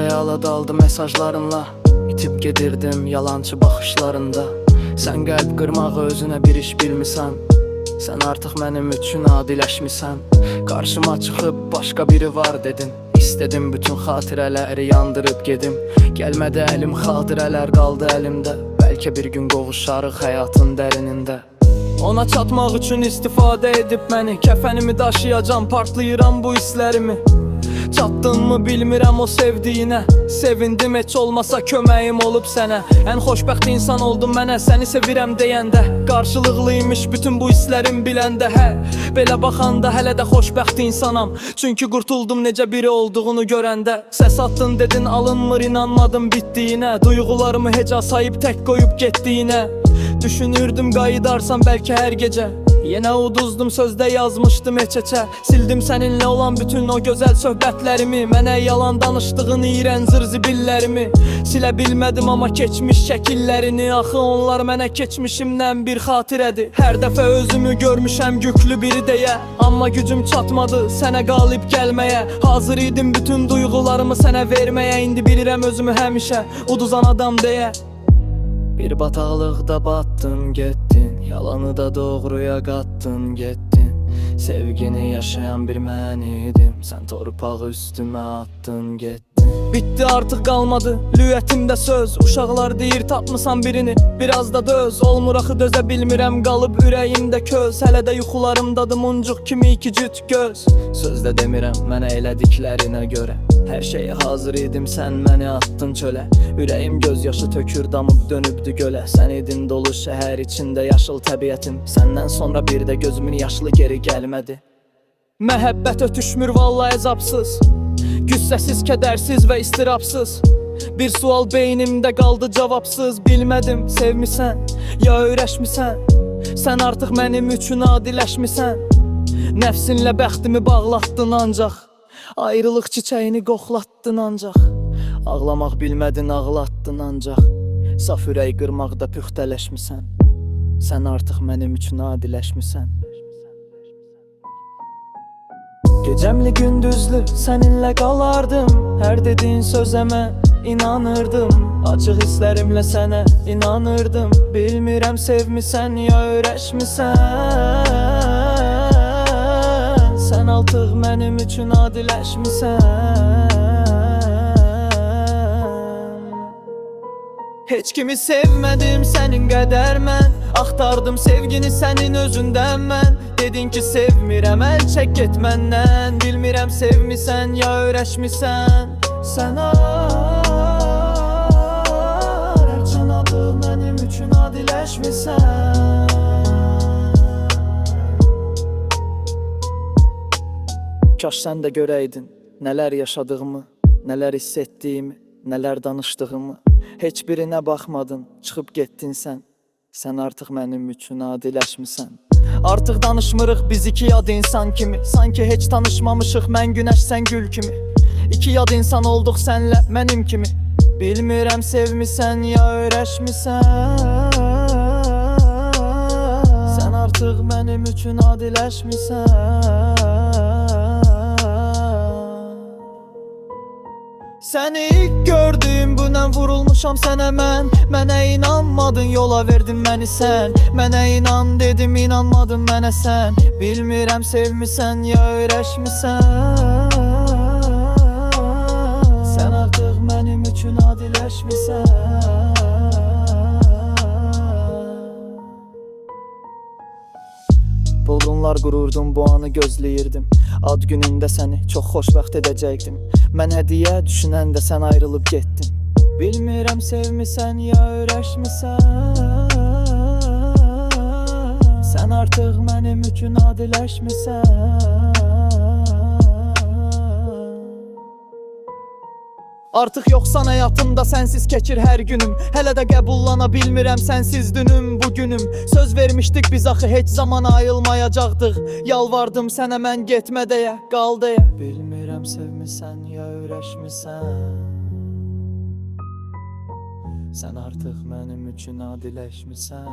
xəyala daldı mesajlarınla. İtib gedirdim yalancı baxışlarında. Sən qəlb qırmağı özünə bir iş bilmisən. Sən artıq mənim üçün adiləşmisən. Qarşıma çıxıb başqa biri var dedin. İstədim bütün xatirələri yandırıb gedim. Gəlmədi əlim, xatirələr qaldı əlimdə. Bəlkə bir gün qovuşarıq həyatın dərinində. Ona çatmaq üçün istifadə edib məni. Kəfənimi daşıyacam, partlayıram bu hisslərimi. Çatdınmı bilmirəm o sevdiyinə. Sevindim heç olmasa köməyim olub sənə. Ən xoşbəxt insan oldum mənə səni sevirəm deyəndə. Qarşılıqlıymış bütün bu hisslərim biləndə. Hə, belə baxanda hələ də xoşbəxt insanam. Çünki qurtuldum necə biri olduğunu görəndə. Səs atdın dedin alınmır, inanmadım bitdiyinə. Duyğularımı heca sayıb tək qoyub getdiyinə. Düşünürdüm qayıdarsan bəlkə hər gecə. Yenə uduzdum sözdə yazmışdım heç-heçə. Sildim səninlə olan bütün o gözəl söhbətlərimi. Mənə yalan danışdığın iyrən zırzibillərimi. Silə bilmədim amma keçmiş şəkillərini. Axı onlar mənə keçmişimdən bir xatirədir. Hər dəfə özümü görmüşəm yüklü biri deyə. Amma gücüm çatmadı sənə qalib gəlməyə. Hazır idim bütün duyğularımı sənə verməyə. İndi bilirəm özümü həmişə uduzan adam deyə. Bir bataqlıqda batdın getdin. Yalanı da doğruya qatdın getdin. Sevgini yaşayan bir mən idim. Sən torpağı üstümə atdın getdin. Bitti artıq qalmadı lüğətimdə söz. Uşaqlar deyir tapmısan birini, biraz da döz. Olmur axı dözə bilmirəm, qalıb ürəyimdə köz. Hələ də yuxularımdadır muncuq kimi iki cüt göz. Sözdə demirəm mənə elədiklərinə görə. Hər şeyə hazır idim, sən məni attın çölə. Ürəyim göz yaşı tökür, damıb dönübdü gölə. Sən idin dolu şəhər içində yaşıl təbiətim. Səndən sonra bir də gözümün yaşlı geri gəlmədi. Məhəbbət ötüşmür valla əzabsız. Güssəsiz, kədərsiz və istirabsız. Bir sual beynimdə qaldı cavabsız. Bilmədim sevmisən ya öyrəşmisən. Sən artıq mənim üçün adiləşmisən. Nəfsinlə bəxtimi bağlatdın ancaq. Ayrılıq çiçəyini qoxlatdın ancaq. Ağlamaq bilmədin, ağlatdın ancaq. Saf ürək qırmaqda püxtələşmisən. Sən artıq mənim üçün adiləşmisən. Gecəmli gündüzlü səninlə qalardım. Hər dediyin sözə mən inanırdım. Açıq hisslərimlə sənə inanırdım. Bilmirəm sevmisən ya öyrəşmisən. Sən artıq mənim üçün adiləşmisən. Heç kimi sevmədim sənin qədər mən. Axtardım sevgini sənin özündən mən. Dedin ki sevmirəm, əl çək get məndən. Bilmirəm sevmisən ya öyrəşmisən. Sən hər canadı mənim üçün adiləşmisən. Kaş sən də görəydin nələr yaşadığımı, nələr hiss etdiyimi, nələr danışdığımı. Heç birinə baxmadın, çıxıb getdin sən. Sən artıq mənim üçün adiləşmisən. Artıq danışmırıq biz iki yad insan kimi. Sanki heç tanışmamışıq, mən günəş sən gül kimi. İki yad insan olduq sənlə mənim kimi. Bilmirəm sevmisən ya öyrəşmisən. Sən artıq mənim üçün adiləşmisən. Səni ilk gördüm, bugün vurulmuşam sənə mən. Mənə inanmadın, yola verdin məni sən. Mənə inan dedim, inanmadın mənə sən. Bilmirəm sevmisən ya öyrəşmisən. Sən artıq mənim üçün adiləşmisən. Bulğunlar qururdum, bu anı gözləyirdim. Ad günündə səni çox xoşbəxt edəcəkdim. Mən hədiyyə düşünəndə sən ayrılıb getdin. Bilmirəm sevmisən ya öyrəşmisən. Sən artıq mənim üçün adiləşmisən. Artıq yoxsan həyatımda, sənsiz keçir hər günüm. Hələ də qəbullana bilmirəm sənsiz dünüm, bugünüm. Söz vermişdik biz axı heç zaman ayılmayacaqdıq. Yalvardım sənə mən getmə deyə, qal deyə. Bilmirəm sevmisən ya öyrəşmisən. Sən artıq mənim üçün adiləşmisən.